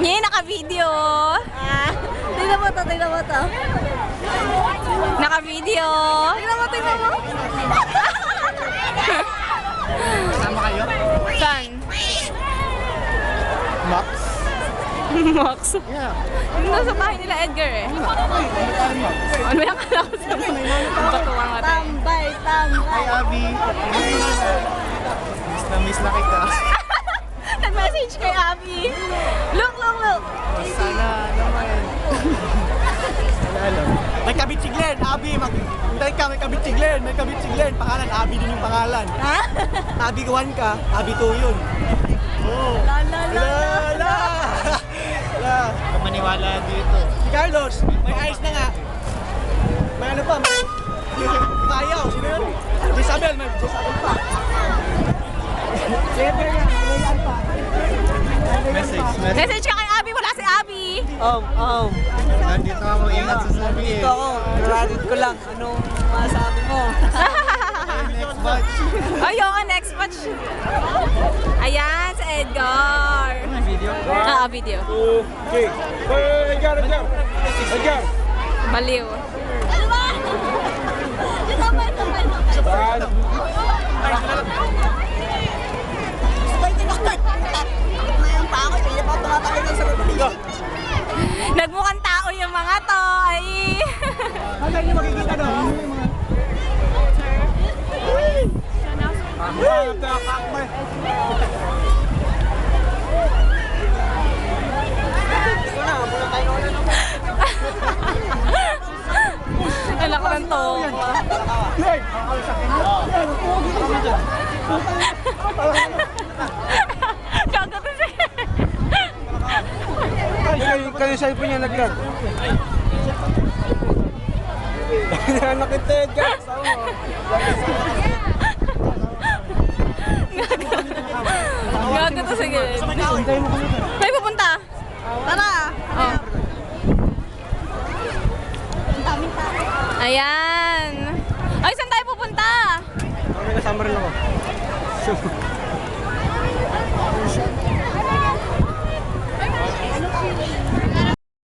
Nye, naka-video. Tingnan mo to, tingnan mo to. Naka-video. Tingnan mo, tingnan mo. Kasama kayo? Saan? Max? Max. Yeah. Yung nasa bahay nila Edgar eh. Ano yung kala ko sa batuwa nga tayo. Tambay, tambay. Hi, Abby. Miss na kita. Nag-message kay Abby. Look, look, look. Sana naman. May kabitsiglen, Abby. Hintay ka, may kabitsiglen. May kabitsiglen. Pangalan, Abby din yung pangalan. Ha? Abby 1 ka, Abby 2 yun. Oh. La la la la. Kung maniwala dito. Si Carlos, may ayos na nga. May ano pa, may Mayaw, sino yun? Jezabel, may Jezabel pa. Message ka kay Abby, wala si Abby. Nandito ako, ingat sa sabi eh. Dito ako, rarit ko lang. Anong masabi mo? Next batch. Ay, yung next batch. Ayan, sa Edgar. Video? Video. Okay. Edgar. Baliw. Ano ba? Ito ba, ito ba, ito ba? Sabay tinakot. Mayroon pa ako, hindi pa tumatawid ng sarap. Nagmukhang tao yung mga to. Ay. Ano yung makikita doon? Anak ng to. Gagawin siya. Kayo sa ipo niya naglag. Nakita Edgar. Gago to, sige. May pupunta. Tara! Oh. Ang daming tao. Ayan. Ay, saan tayo pupunta? May kasama rin ako.